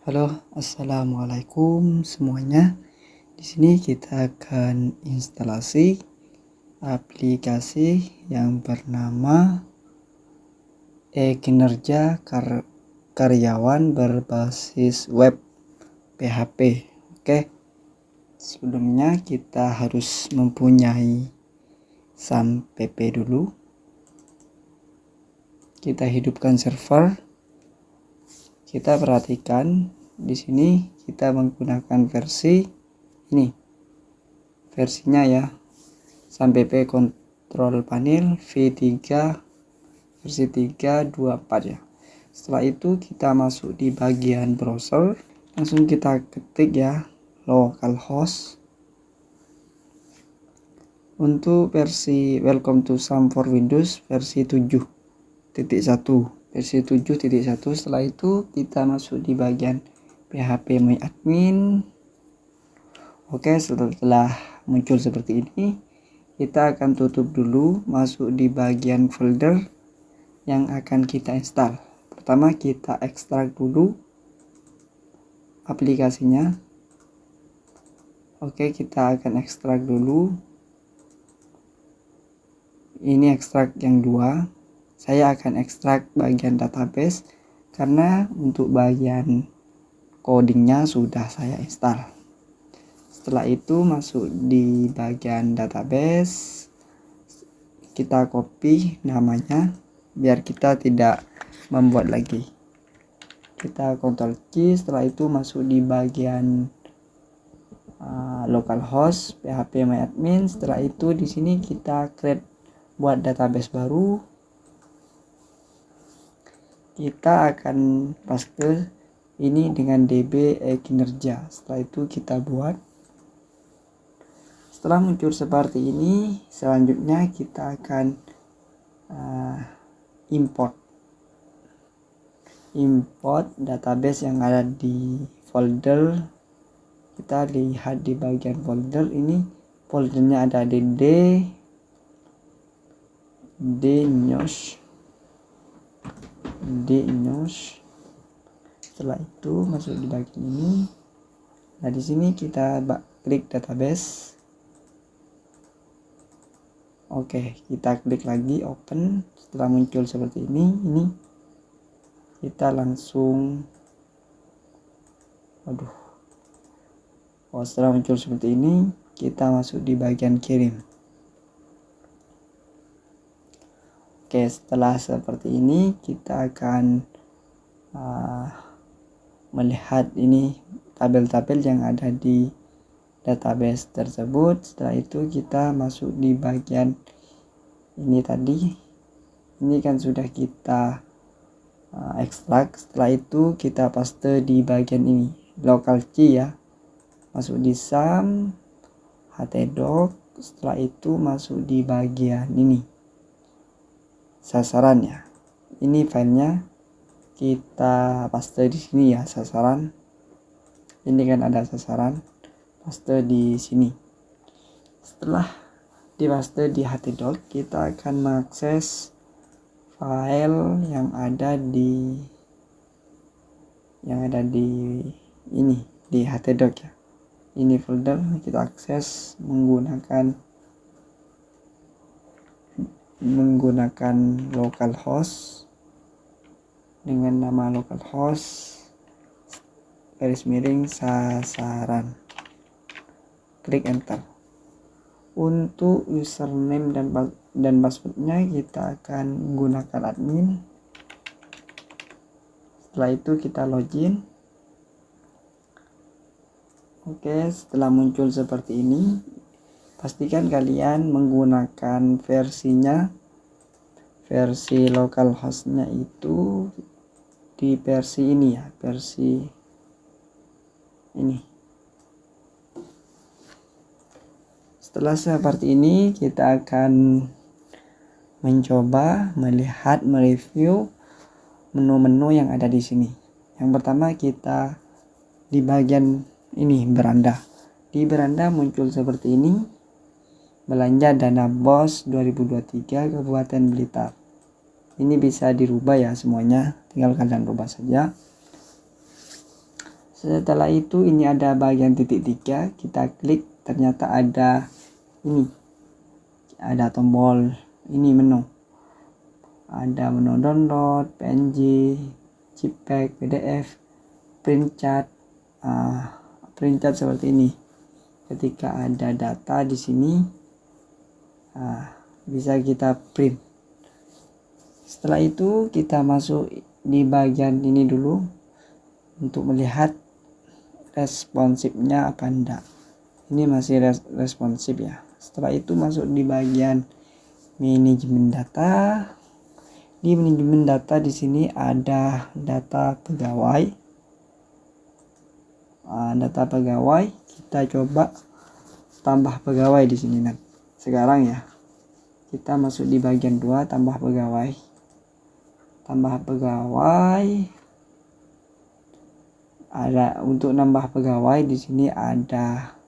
Halo, assalamualaikum semuanya. Di sini kita akan instalasi aplikasi yang bernama e-kinerja karyawan berbasis web PHP. Oke, sebelumnya kita harus mempunyai SAM.pp dulu. Kita hidupkan server. Kita perhatikan di sini kita menggunakan versi ini. Versinya ya. SAM.pp control panel V3 versi 3.24 ya. Setelah itu kita masuk di bagian browser. Langsung kita ketik ya localhost. Untuk versi Welcome to SAM for Windows versi 7.1. Versi 7.1. Setelah itu kita masuk di bagian PHP My Admin. Oke, setelah muncul seperti ini, kita akan tutup dulu, masuk di bagian folder yang akan kita install. Pertama kita ekstrak dulu aplikasinya. Oke, kita akan ekstrak dulu. Ini ekstrak yang 2. Saya akan ekstrak bagian database karena untuk bagian codingnya sudah saya install. Setelah itu masuk di bagian database, kita copy namanya biar kita tidak membuat lagi. Kita Ctrl C. Setelah itu masuk di bagian localhost PHP My Admin. Setelah itu di sini kita create buat database baru. Kita akan paste ini dengan db e-kinerja. Setelah itu kita buat. Setelah muncul seperti ini, selanjutnya kita akan import database yang ada di folder. Kita lihat di bagian folder ini, foldernya ada news. Setelah itu masuk di bagian ini. Nah, di sini kita klik database. Oke, kita klik lagi open. Setelah muncul seperti ini kita langsung setelah muncul seperti ini, kita masuk di bagian kirim. Oke, setelah seperti ini kita akan melihat ini tabel-tabel yang ada di database tersebut. Setelah itu kita masuk di bagian ini tadi. Ini kan sudah kita ekstrak. Setelah itu kita paste di bagian ini local C ya. Masuk di SAM htdoc. Setelah itu masuk di bagian ini sasarannya. Ini filenya kita paste di sini ya, sasaran. Ini kan ada sasaran, paste di sini. Setelah dipaste di htdoc, kita akan mengakses file yang ada di ini di htdoc ya. Ini folder kita akses menggunakan localhost dengan nama localhost /sasaran. Klik enter. Untuk username dan passwordnya kita akan menggunakan admin. Setelah itu kita login. Oke, setelah muncul seperti ini, pastikan kalian menggunakan versi localhostnya itu di versi ini ya, versi ini. Setelah seperti ini, kita akan mencoba mereview menu-menu yang ada di sini. Yang pertama kita di bagian ini beranda. Di beranda muncul seperti ini. Belanja dana BOS 2023 Kabupaten Blitar. Ini bisa dirubah ya semuanya, tinggal kalian rubah saja. Setelah itu ini ada bagian titik 3, kita klik, ternyata ada ini, ada tombol ini menu, ada menu download, PNG, JPEG, PDF, print chart seperti ini. Ketika ada data di sini, bisa kita print. Setelah itu kita masuk di bagian ini dulu untuk melihat responsifnya apa enggak. Ini masih responsif ya. Setelah itu masuk di bagian manajemen data. Di manajemen data di sini ada data pegawai. Data pegawai, kita coba tambah pegawai di sini sekarang ya. Kita masuk di bagian 2, tambah pegawai. Tambah pegawai. Ada untuk nambah pegawai di sini ada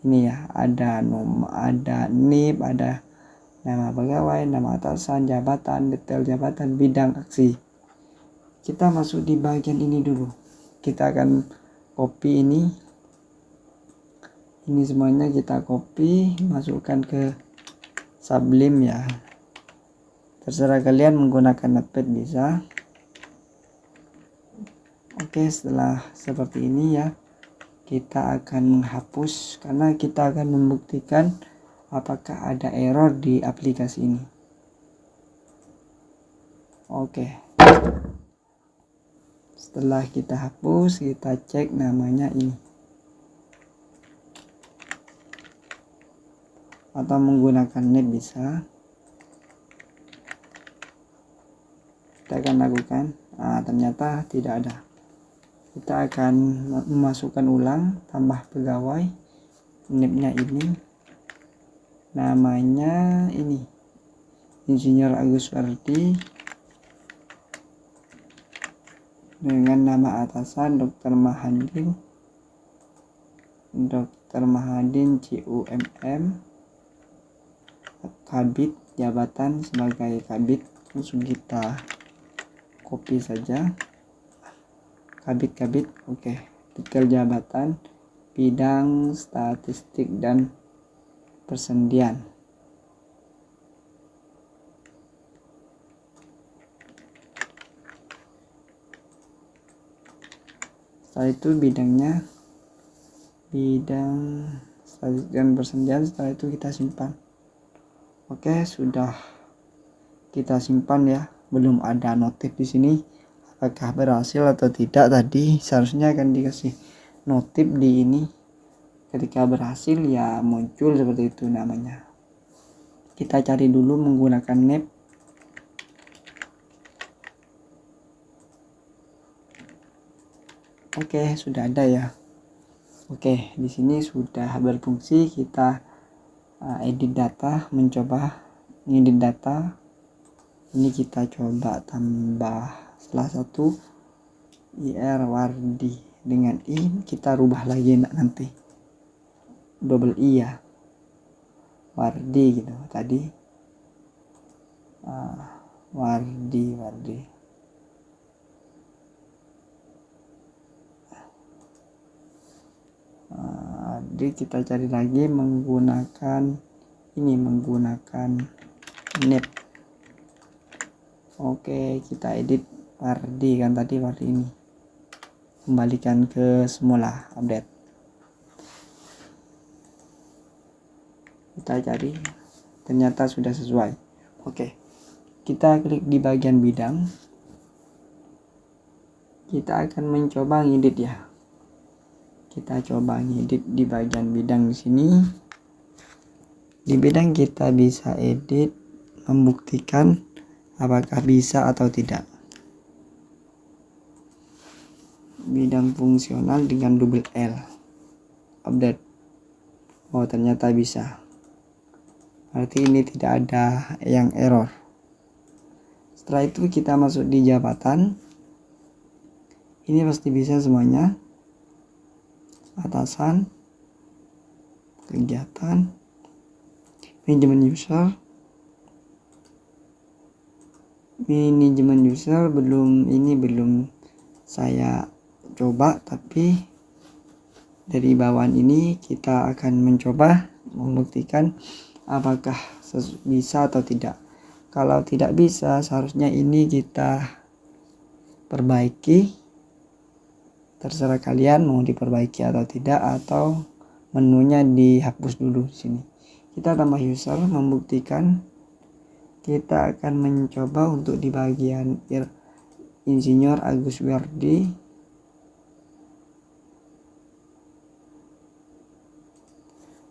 ini ya, ada nomor, ada NIP, ada nama pegawai, nama atasan, jabatan, detail jabatan, bidang aksi. Kita masuk di bagian ini dulu. Kita akan copy ini semuanya kita copy, masukkan ke Sublime ya. Terserah kalian menggunakan Notepad bisa. Oke, setelah seperti ini ya, kita akan menghapus karena kita akan membuktikan apakah ada error di aplikasi ini. Oke, setelah kita hapus, kita cek namanya ini, atau menggunakan net bisa. Kita akan lakukan. Ternyata tidak ada. Kita akan memasukkan ulang, tambah pegawai, NIP-nya ini, namanya ini, Insinyur Agus Wardi, dengan nama atasan Dr. Mahadin CUMM, Kabid, jabatan sebagai Kabid, langsung kita copy saja. Kabid, oke. Detail jabatan, bidang statistik dan persendian. Setelah itu bidang statistik dan persendian. Setelah itu kita simpan. Oke, sudah kita simpan ya. Belum ada notif di sini. Apakah berhasil atau tidak, tadi seharusnya akan dikasih notif di ini. Ketika berhasil ya muncul seperti itu namanya. Kita cari dulu menggunakan NIP. Oke, sudah ada ya. Oke, di sini sudah berfungsi. Kita edit data, mencoba edit data. Ini kita coba tambah salah satu IR Wardi dengan I, kita rubah lagi nanti double I ya, Wardi gitu tadi. Wardi. Jadi kita cari lagi menggunakan NIP. Oke, kita edit Wardi kan tadi, Wardi ini kembalikan ke semula, update. Kita cari, ternyata sudah sesuai. Oke, kita klik di bagian bidang. Kita akan mencoba ngedit ya. Kita coba ngedit di bagian bidang di sini. Di bidang kita bisa edit, membuktikan apakah bisa atau tidak. Bidang fungsional dengan double L, update. Oh, ternyata bisa. Berarti ini tidak ada yang error. Setelah itu kita masuk di jabatan. Ini pasti bisa semuanya. Atasan, kegiatan, manajemen user belum saya coba, tapi dari bawaan ini kita akan mencoba membuktikan apakah bisa atau tidak. Kalau tidak bisa, seharusnya ini kita perbaiki. Terserah kalian mau diperbaiki atau tidak, atau menunya dihapus dulu di sini. Kita tambah user membuktikan. Kita akan mencoba untuk di bagian Insinyur Agus Werdi.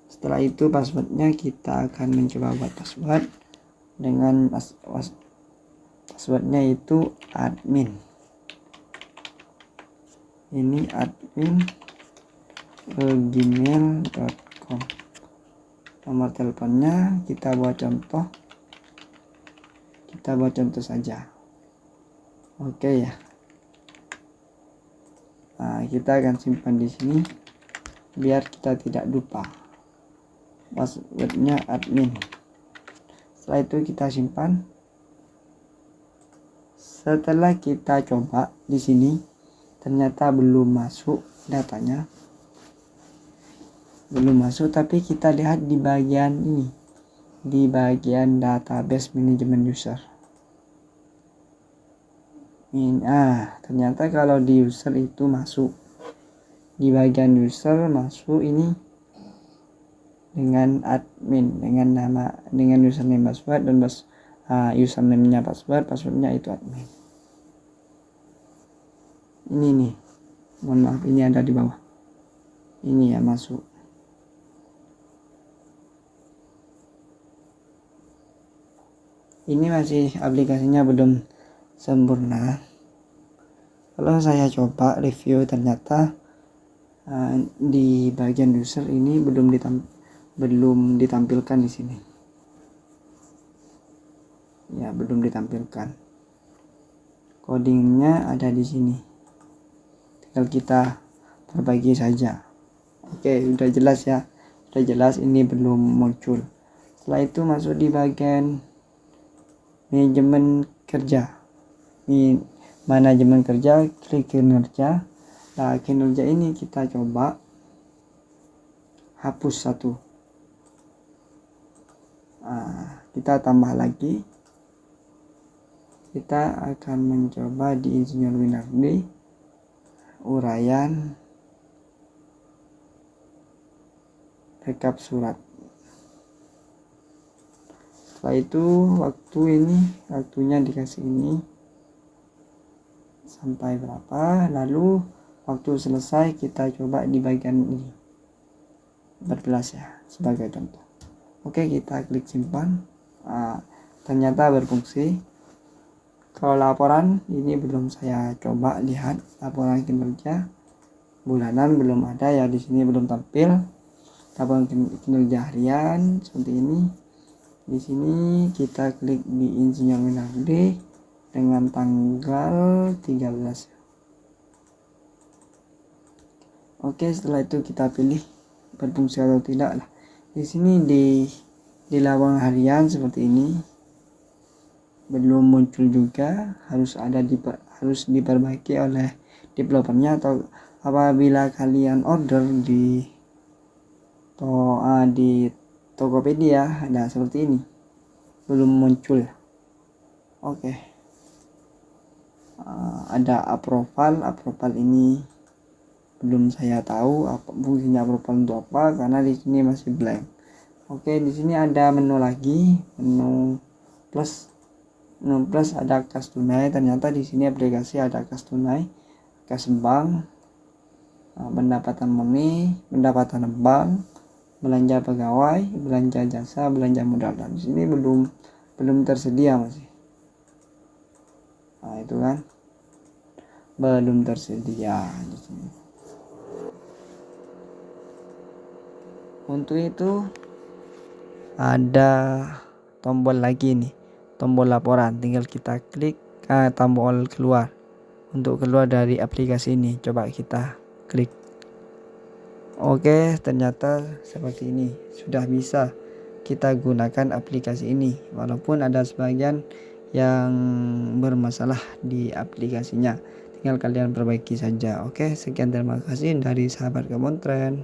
Setelah itu passwordnya kita akan mencoba buat password dengan passwordnya itu admin. Ini admin gmail.com. Nomor teleponnya kita buat contoh. Kita buat contoh saja. Oke ya. Nah, kita akan simpan di sini biar kita tidak lupa. Passwordnya admin. Setelah itu kita simpan. Setelah kita coba di sini, ternyata belum masuk datanya. Belum masuk, tapi kita lihat di bagian ini. Di bagian database manajemen user. Ternyata kalau di user itu masuk. Di bagian user masuk ini dengan admin, dengan username password dan username-nya passwordnya itu admin. Ini nih. Mohon maaf, ini ada di bawah. Ini ya masuk. Ini masih aplikasinya belum sempurna. Kalau saya coba review, ternyata di bagian user ini belum ditampilkan di sini. Ya, belum ditampilkan. Codingnya ada di sini. Tinggal kita perbaiki saja. Oke, udah jelas ya. Udah jelas ini belum muncul. Setelah itu masuk di bagian manajemen kerja. Manajemen kerja, klik kinerja. Nah, kinerja ini kita coba hapus satu. Kita tambah lagi. Kita akan mencoba di Insinyur Winardi, uraian rekap surat. Setelah itu waktunya dikasih ini sampai berapa, lalu waktu selesai kita coba di bagian ini 14 ya, sebagai contoh. Oke, kita klik simpan. Ternyata berfungsi. Kalau laporan ini belum saya coba lihat, laporan kinerja bulanan belum ada ya, di sini belum tampil. Laporan kinerja harian seperti ini. Di sini kita klik di Insinyur Winardi dengan tanggal 13. Oke, setelah itu kita pilih berfungsi atau tidak lah. Di sini di laporan harian seperti ini belum muncul juga, harus diperbaiki oleh developernya, atau apabila kalian order di Tokopedia, nah seperti ini belum muncul. Oke. Ada approval ini belum saya tahu fungsinya approval untuk apa, karena di sini masih blank. Oke, di sini ada menu lagi, menu plus ada kas tunai. Ternyata di sini aplikasi ada kas tunai, kas bank, pendapatan murni, pendapatan bank, belanja pegawai, belanja jasa, belanja modal. Dan di sini belum tersedia masih. Nah, itu kan belum tersedia di sini. Untuk itu ada tombol lagi nih, tombol laporan. Tinggal kita klik tombol keluar untuk keluar dari aplikasi ini. Coba kita klik. Oke, ternyata seperti ini. Sudah bisa kita gunakan aplikasi ini, walaupun ada sebagian yang bermasalah di aplikasinya. tinggal kalian perbaiki saja. Oke, sekian, terima kasih dari sahabat Kemontren.